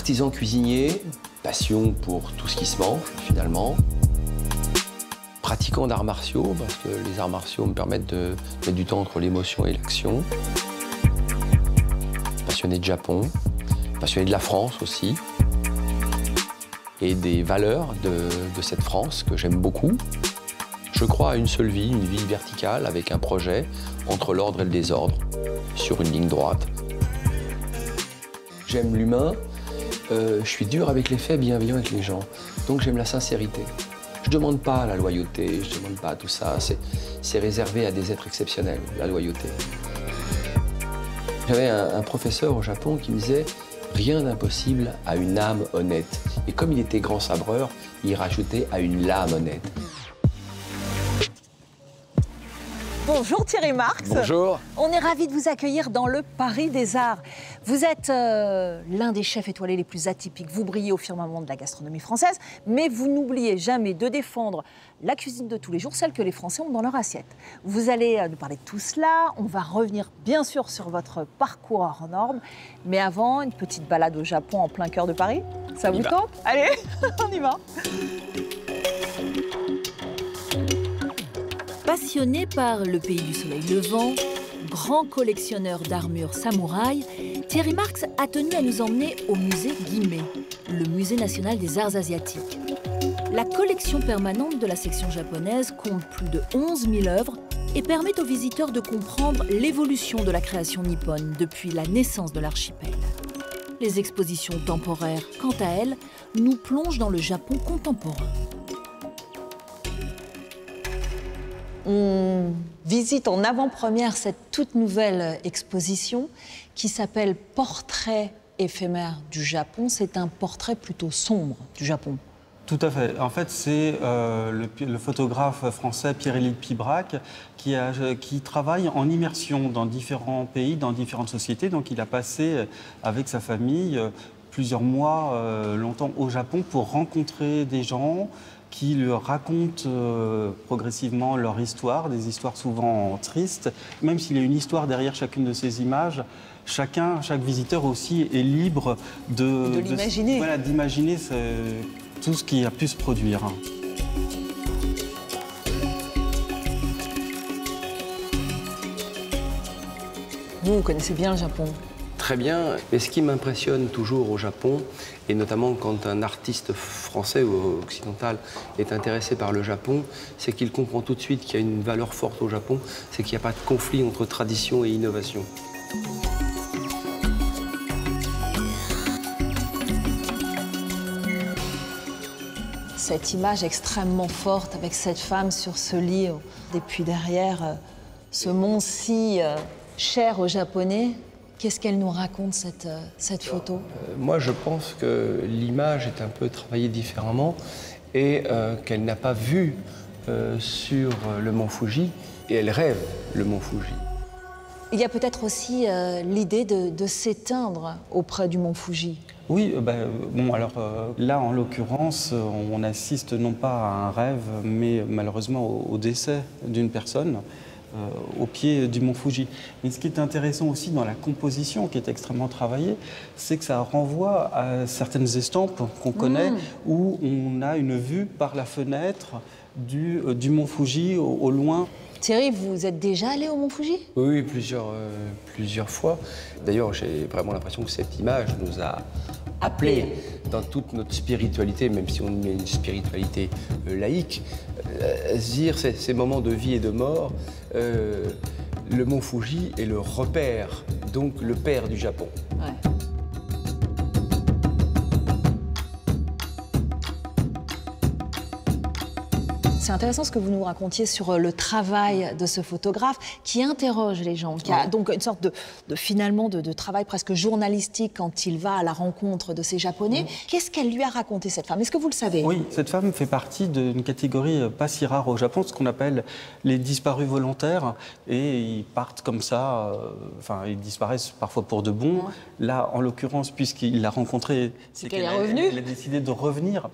Artisan cuisinier, passion pour tout ce qui se mange, finalement. Pratiquant d'arts martiaux, parce que les arts martiaux me permettent de mettre du temps entre l'émotion et l'action. Passionné de Japon, passionné de la France aussi. Et des valeurs de cette France que j'aime beaucoup. Je crois à une seule vie, une vie verticale avec un projet entre l'ordre et le désordre, sur une ligne droite. J'aime l'humain, je suis dur avec les faits, bienveillant avec les gens. Donc j'aime la sincérité. Je ne demande pas la loyauté, je ne demande pas tout ça. C'est réservé à des êtres exceptionnels, la loyauté. J'avais un professeur au Japon qui me disait « Rien d'impossible à une âme honnête ». Et comme il était grand sabreur, il rajoutait « à une lame honnête ». Bonjour Thierry Marx. Bonjour. On est ravis de vous accueillir dans le Paris des Arts. Vous êtes l'un des chefs étoilés les plus atypiques. Vous brillez au firmament de la gastronomie française, mais vous n'oubliez jamais de défendre la cuisine de tous les jours, celle que les Français ont dans leur assiette. Vous allez nous parler de tout cela. On va revenir bien sûr sur votre parcours hors norme. Mais avant, une petite balade au Japon en plein cœur de Paris. Ça vous tente? Allez, on y va. Passionné par le pays du soleil levant, grand collectionneur d'armures samouraï, Thierry Marx a tenu à nous emmener au musée Guimet, le musée national des arts asiatiques. La collection permanente de la section japonaise compte plus de 11 000 œuvres et permet aux visiteurs de comprendre l'évolution de la création nippone depuis la naissance de l'archipel. Les expositions temporaires, quant à elles, nous plongent dans le Japon contemporain. On visite en avant-première cette toute nouvelle exposition qui s'appelle « Portrait éphémère du Japon ». C'est un portrait plutôt sombre du Japon. Tout à fait. En fait, c'est le photographe français Pierre-Élie Pibrac qui travaille en immersion dans différents pays, dans différentes sociétés. Donc il a passé avec sa famille plusieurs mois, longtemps au Japon pour rencontrer des gens qui lui racontent progressivement leur histoire, des histoires souvent tristes. Même s'il y a une histoire derrière chacune de ces images, chaque visiteur aussi est libre de l'imaginer. Voilà, d'imaginer tout ce qui a pu se produire. Vous connaissez bien le Japon? Très bien, mais ce qui m'impressionne toujours au Japon, et notamment quand un artiste français ou occidental est intéressé par le Japon, c'est qu'il comprend tout de suite qu'il y a une valeur forte au Japon, c'est qu'il n'y a pas de conflit entre tradition et innovation. Cette image extrêmement forte avec cette femme sur ce lit, et puis derrière ce mont si cher aux Japonais. Qu'est-ce qu'elle nous raconte, cette photo? Moi, je pense que l'image est un peu travaillée différemment et qu'elle n'a pas vu sur le mont Fuji et elle rêve le mont Fuji. Il y a peut-être aussi l'idée de s'éteindre auprès du mont Fuji. Oui, bon, alors là, en l'occurrence, on assiste non pas à un rêve, mais malheureusement au décès d'une personne. Au pied du mont Fuji. Mais ce qui est intéressant aussi dans la composition, qui est extrêmement travaillée, c'est que ça renvoie à certaines estampes qu'on connaît, où on a une vue par la fenêtre du mont Fuji au loin. Thierry, vous êtes déjà allé au mont Fuji? Oui, plusieurs fois. D'ailleurs, j'ai vraiment l'impression que cette image nous a appelés dans toute notre spiritualité, même si on met une spiritualité laïque, dire ces moments de vie et de mort. Le mont Fuji est le repère, donc le père du Japon. Ouais. C'est intéressant ce que vous nous racontiez sur le travail de ce photographe qui interroge les gens, qui a donc une sorte de travail presque journalistique quand il va à la rencontre de ces Japonais. Qu'est-ce qu'elle lui a raconté, cette femme? Est-ce que vous le savez? Oui, cette femme fait partie d'une catégorie pas si rare au Japon, ce qu'on appelle les disparus volontaires. Et ils partent comme ça, ils disparaissent parfois pour de bon. Là, en l'occurrence, puisqu'il l'a rencontrée, c'est qu'elle a décidé de revenir.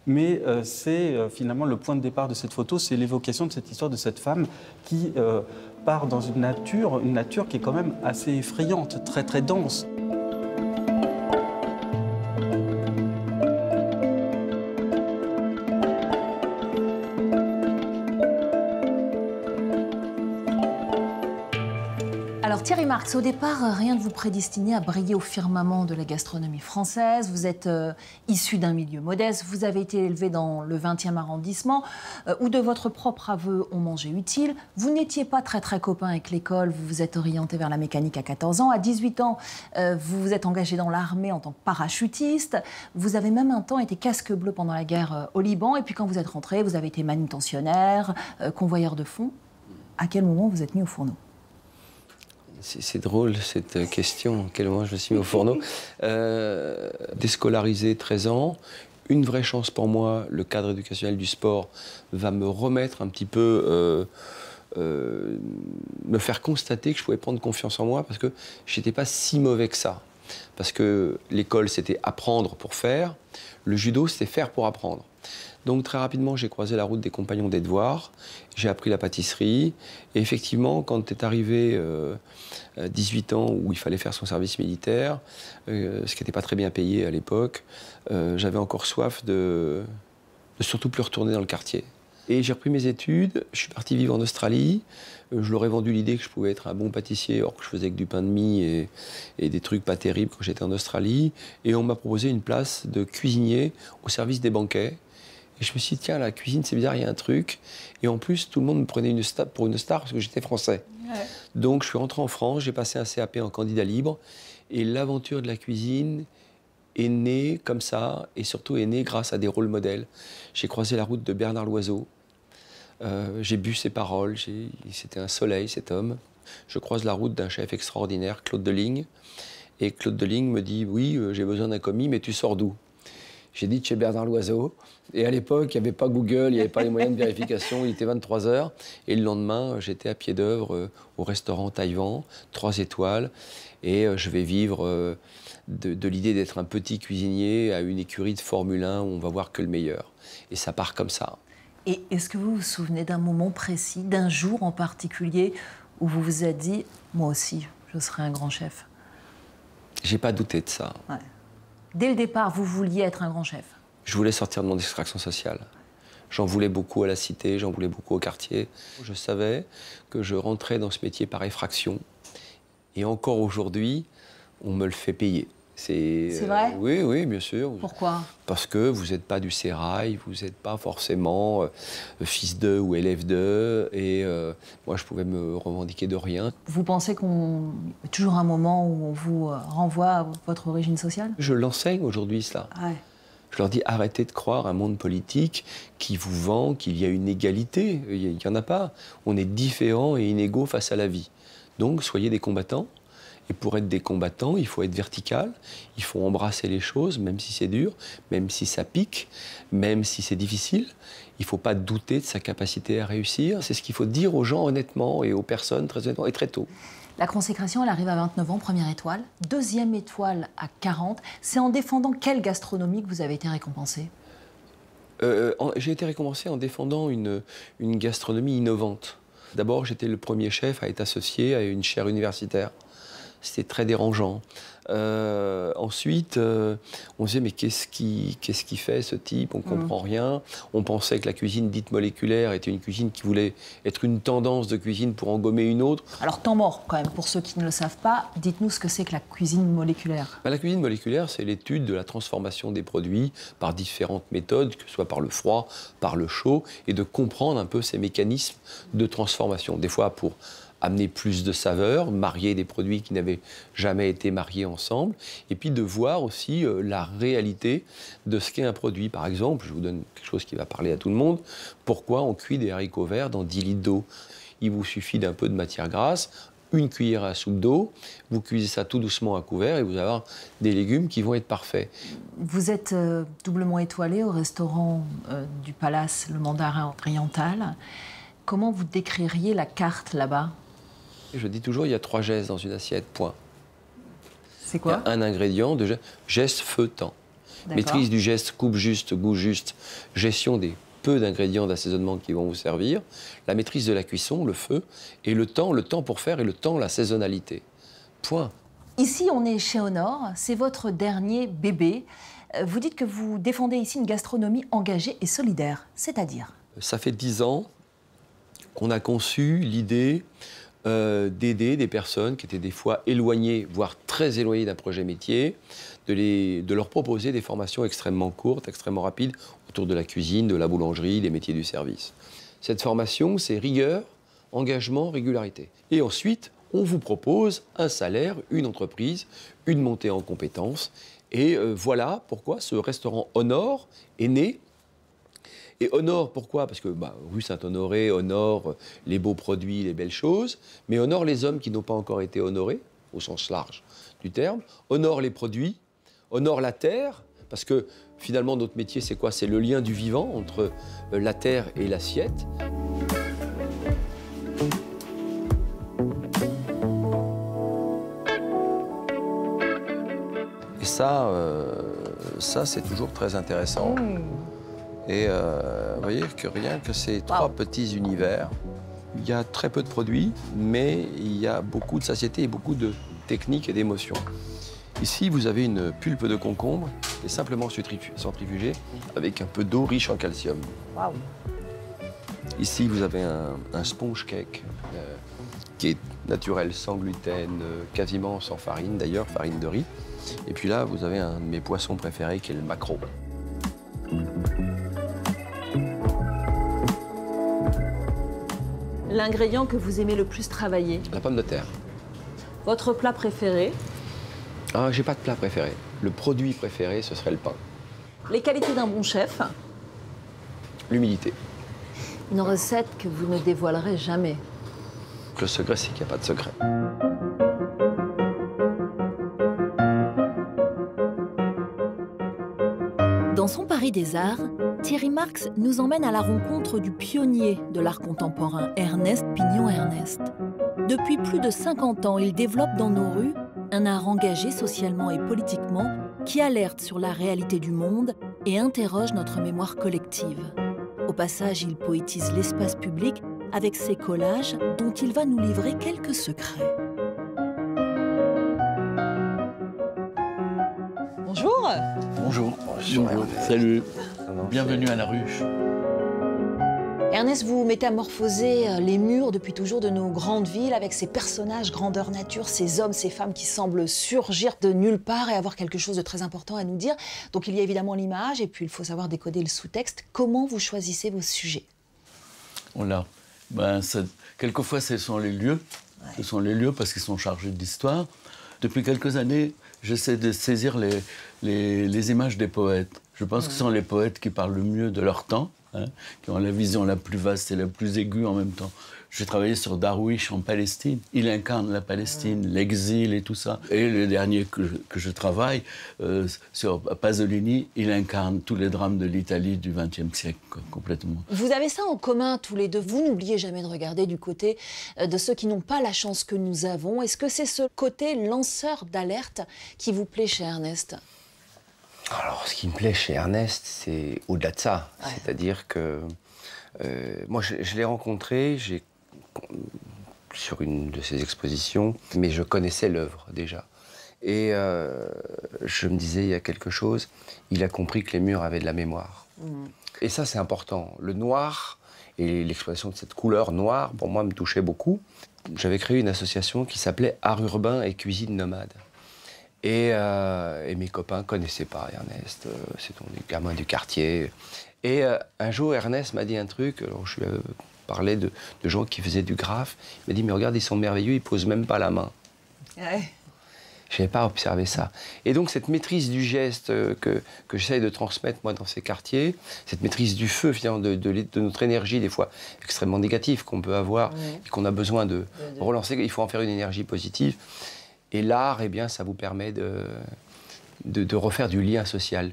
Mais c'est finalement le point de départ de cette photo, c'est l'évocation de cette histoire de cette femme qui part dans une nature qui est quand même assez effrayante, très très dense. Alors Thierry Marx, au départ, rien ne vous prédestinait à briller au firmament de la gastronomie française. Vous êtes issu d'un milieu modeste, vous avez été élevé dans le 20e arrondissement, où de votre propre aveu, on mangeait utile. Vous n'étiez pas très copain avec l'école, vous vous êtes orienté vers la mécanique à 14 ans. À 18 ans, vous vous êtes engagé dans l'armée en tant que parachutiste. Vous avez même un temps été casque bleu pendant la guerre au Liban. Et puis quand vous êtes rentré, vous avez été manutentionnaire, convoyeur de fonds. À quel moment vous êtes mis au fourneau ? C'est drôle cette question, à quel moment je me suis mis au fourneau. Déscolarisé 13 ans, une vraie chance pour moi, le cadre éducationnel du sport va me remettre un petit peu, me faire constater que je pouvais prendre confiance en moi parce que je n'étais pas si mauvais que ça. Parce que l'école c'était apprendre pour faire, le judo c'était faire pour apprendre. Donc très rapidement, j'ai croisé la route des compagnons des devoirs, j'ai appris la pâtisserie, et effectivement, quand est arrivé 18 ans où il fallait faire son service militaire, ce qui n'était pas très bien payé à l'époque, j'avais encore soif de surtout plus retourner dans le quartier. Et j'ai repris mes études, je suis parti vivre en Australie, je leur ai vendu l'idée que je pouvais être un bon pâtissier, or que je faisais que du pain de mie et des trucs pas terribles quand j'étais en Australie, et on m'a proposé une place de cuisinier au service des banquets. Et je me suis dit, tiens, la cuisine, c'est bizarre, il y a un truc. Et en plus, tout le monde me prenait pour une star parce que j'étais français. Ouais. Donc, je suis rentré en France, j'ai passé un CAP en candidat libre. Et l'aventure de la cuisine est née comme ça, et surtout est née grâce à des rôles modèles. J'ai croisé la route de Bernard Loiseau. J'ai bu ses paroles. C'était un soleil, cet homme. Je croise la route d'un chef extraordinaire, Claude Deligne. Et Claude Deligne me dit, oui, j'ai besoin d'un commis, mais tu sors d'où ? J'ai dit de chez Bernard Loiseau. Et à l'époque, il n'y avait pas Google, il n'y avait pas les moyens de vérification. Il était 23 h. Et le lendemain, j'étais à pied d'œuvre au restaurant Taïwan, 3 étoiles. Et je vais vivre de l'idée d'être un petit cuisinier à une écurie de Formule 1 où on va voir que le meilleur. Et ça part comme ça. Et est-ce que vous vous souvenez d'un moment précis, d'un jour en particulier, où vous vous êtes dit « moi aussi, je serai un grand chef » ? J'ai pas douté de ça. Ouais. Dès le départ, vous vouliez être un grand chef? Je voulais sortir de mon extraction sociale. J'en voulais beaucoup à la cité, j'en voulais beaucoup au quartier. Je savais que je rentrais dans ce métier par effraction. Et encore aujourd'hui, on me le fait payer. C'est vrai? Oui, bien sûr. Pourquoi? Parce que vous n'êtes pas du sérail, vous n'êtes pas forcément fils de ou élève de. Et moi, je pouvais me revendiquer de rien. Vous pensez qu'on y a toujours un moment où on vous renvoie à votre origine sociale? Je l'enseigne aujourd'hui, cela. Ouais. Je leur dis, arrêtez de croire un monde politique qui vous vend qu'il y a une égalité. Il n'y en a pas. On est différents et inégaux face à la vie. Donc, soyez des combattants. Et pour être des combattants, il faut être vertical, il faut embrasser les choses, même si c'est dur, même si ça pique, même si c'est difficile. Il ne faut pas douter de sa capacité à réussir. C'est ce qu'il faut dire aux gens honnêtement et aux personnes très honnêtement et très tôt. La consécration, elle arrive à 29 ans, première étoile. Deuxième étoile à 40. C'est en défendant quelle gastronomie que vous avez été récompensé? J'ai été récompensé en défendant une gastronomie innovante. D'abord, j'étais le premier chef à être associé à une chaire universitaire. C'était très dérangeant. Ensuite, on se disait, mais qu'est-ce qui fait ce type? On ne comprend rien. On pensait que la cuisine dite moléculaire était une cuisine qui voulait être une tendance de cuisine pour engommer une autre. Alors, temps mort, quand même, pour ceux qui ne le savent pas, dites-nous ce que c'est que la cuisine moléculaire. La cuisine moléculaire, c'est l'étude de la transformation des produits par différentes méthodes, que ce soit par le froid, par le chaud, et de comprendre un peu ces mécanismes de transformation. Des fois pour amener plus de saveur, marier des produits qui n'avaient jamais été mariés ensemble, et puis de voir aussi la réalité de ce qu'est un produit. Par exemple, je vous donne quelque chose qui va parler à tout le monde, pourquoi on cuit des haricots verts dans 10 litres d'eau? Il vous suffit d'un peu de matière grasse, une cuillère à soupe d'eau, vous cuisez ça tout doucement à couvert et vous allez avoir des légumes qui vont être parfaits. Vous êtes doublement étoilé au restaurant du Palace, le Mandarin Oriental. Comment vous décririez la carte là-bas? Je dis toujours, il y a 3 gestes dans une assiette, point. C'est quoi? Il y a un ingrédient de geste, feu, temps. Maîtrise du geste, coupe juste, goût juste, gestion des peu d'ingrédients d'assaisonnement qui vont vous servir, la maîtrise de la cuisson, le feu, et le temps pour faire, et le temps, la saisonnalité. Point. Ici, on est chez Honor, c'est votre dernier bébé. Vous dites que vous défendez ici une gastronomie engagée et solidaire, c'est-à-dire? Ça fait 10 ans qu'on a conçu l'idée d'aider des personnes qui étaient des fois éloignées, voire très éloignées d'un projet métier, de leur proposer des formations extrêmement courtes, extrêmement rapides, autour de la cuisine, de la boulangerie, des métiers du service. Cette formation, c'est rigueur, engagement, régularité. Et ensuite, on vous propose un salaire, une entreprise, une montée en compétences. Et voilà pourquoi ce restaurant Honore est né. Et honore, pourquoi? Parce que rue Saint-Honoré honore les beaux produits, les belles choses, mais honore les hommes qui n'ont pas encore été honorés, au sens large du terme, honore les produits, honore la terre, parce que finalement notre métier c'est quoi? C'est le lien du vivant entre la terre et l'assiette. Et ça c'est toujours très intéressant. Et vous voyez que rien que ces trois petits univers, il y a très peu de produits, mais il y a beaucoup de satiété et beaucoup de techniques et d'émotions. Ici, vous avez une pulpe de concombre qui est simplement centrifugée avec un peu d'eau riche en calcium. Wow. Ici, vous avez un sponge cake qui est naturel, sans gluten, quasiment sans farine, d'ailleurs, farine de riz. Et puis là, vous avez un de mes poissons préférés qui est le maquereau. L'ingrédient que vous aimez le plus travailler? La pomme de terre. Votre plat préféré? Ah, j'ai pas de plat préféré. Le produit préféré, ce serait le pain. Les qualités d'un bon chef? L'humilité. Une recette que vous ne dévoilerez jamais? Le secret, c'est qu'il n'y a pas de secret. Dans son Paris des Arts, Thierry Marx nous emmène à la rencontre du pionnier de l'art contemporain, Ernest Pignon-Ernest. Depuis plus de 50 ans, il développe dans nos rues un art engagé socialement et politiquement qui alerte sur la réalité du monde et interroge notre mémoire collective. Au passage, il poétise l'espace public avec ses collages dont il va nous livrer quelques secrets. Bonjour. Bonjour. Bonjour. Salut. Non, Bienvenue à la ruche. Ernest, vous métamorphosez les murs depuis toujours de nos grandes villes avec ces personnages grandeur nature, ces hommes, ces femmes qui semblent surgir de nulle part et avoir quelque chose de très important à nous dire. Donc il y a évidemment l'image et puis il faut savoir décoder le sous-texte. Comment vous choisissez vos sujets? Voilà. Quelquefois, ce sont les lieux. Ouais. Ce sont les lieux parce qu'ils sont chargés d'histoire. Depuis quelques années, j'essaie de saisir les images des poètes. Je pense que ce sont les poètes qui parlent le mieux de leur temps, hein, qui ont la vision la plus vaste et la plus aiguë en même temps. J'ai travaillé sur Darwish en Palestine. Il incarne la Palestine, l'exil et tout ça. Et le dernier que je travaille, sur Pasolini, il incarne tous les drames de l'Italie du XXe siècle, complètement. Vous avez ça en commun tous les deux. Vous n'oubliez jamais de regarder du côté de ceux qui n'ont pas la chance que nous avons. Est-ce que c'est ce côté lanceur d'alerte qui vous plaît chez Ernest? Alors, ce qui me plaît chez Ernest, c'est au-delà de ça. Ouais. C'est-à-dire que moi, je l'ai rencontré sur une de ses expositions, mais je connaissais l'œuvre déjà. Et je me disais, il y a quelque chose, il a compris que les murs avaient de la mémoire. Et ça, c'est important. Le noir et l'exploitation de cette couleur noire, pour moi, me touchait beaucoup. J'avais créé une association qui s'appelait Art urbain et cuisine nomade. Et mes copains ne connaissaient pas Ernest, c'était des gamins du quartier. Et un jour, Ernest m'a dit un truc, alors je lui ai parlé de gens qui faisaient du graphe. Il m'a dit, mais regarde, ils sont merveilleux, ils ne posent même pas la main. Ouais. Je n'avais pas observé ça. Et donc cette maîtrise du geste que j'essaye de transmettre, moi, dans ces quartiers, cette maîtrise du feu, finalement, de notre énergie, des fois extrêmement négative qu'on peut avoir, et qu'on a besoin de relancer, il faut en faire une énergie positive. Et l'art, eh bien, ça vous permet de refaire du lien social.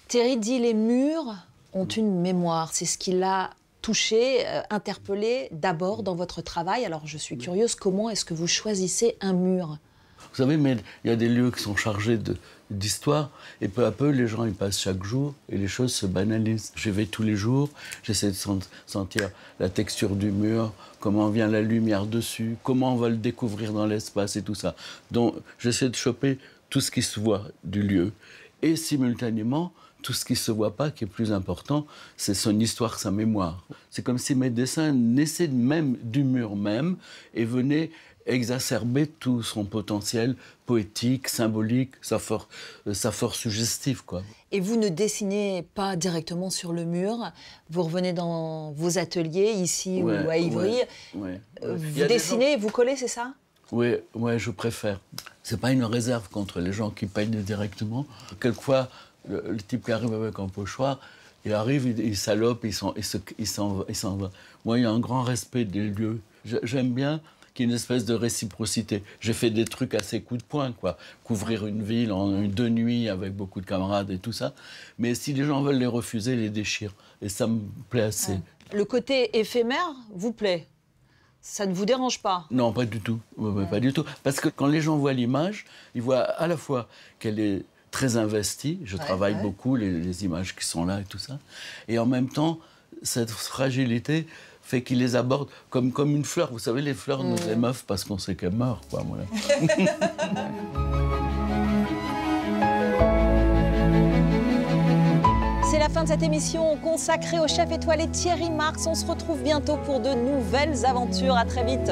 Thierry dit les murs ont une mémoire. C'est ce qui l'a touché, interpellé d'abord dans votre travail. Alors, je suis curieuse, comment est-ce que vous choisissez un mur? Vous savez, mais il y a des lieux qui sont chargés d'histoire, et peu à peu, les gens y passent chaque jour, et les choses se banalisent. J'y vais tous les jours, j'essaie de sentir la texture du mur, comment vient la lumière dessus, comment on va le découvrir dans l'espace et tout ça. Donc, j'essaie de choper tout ce qui se voit du lieu. Et simultanément, tout ce qui ne se voit pas qui est plus important, c'est son histoire, sa mémoire. C'est comme si mes dessins naissaient même du mur même et venaient exacerber tout son potentiel poétique, symbolique, sa force suggestive, quoi. Et vous ne dessinez pas directement sur le mur, vous revenez dans vos ateliers, ici ou à Ivry. Vous dessinez et vous collez, c'est ça? Oui, je préfère. C'est pas une réserve contre les gens qui peignent directement. Quelquefois, le type qui arrive avec un pochoir, il arrive, il salope, il s'en va. Moi, il y a un grand respect des lieux. J'aime bien qu'il y ait une espèce de réciprocité. J'ai fait des trucs assez coup de poing, quoi. Couvrir une ville en 2 nuits avec beaucoup de camarades et tout ça. Mais si les gens veulent les refuser, ils les déchirent. Et ça me plaît assez. Le côté éphémère vous plaît? Ça ne vous dérange pas? Non, pas du tout. Pas du tout. Parce que quand les gens voient l'image, ils voient à la fois qu'elle est très investie. Je travaille beaucoup, les images qui sont là et tout ça. Et en même temps, cette fragilité fait qu'ils les abordent comme une fleur. Vous savez, les fleurs nous émeuvent parce qu'on sait qu'elles meurent, quoi. Voilà. C'est la fin de cette émission consacrée au chef étoilé Thierry Marx. On se retrouve bientôt pour de nouvelles aventures. À très vite.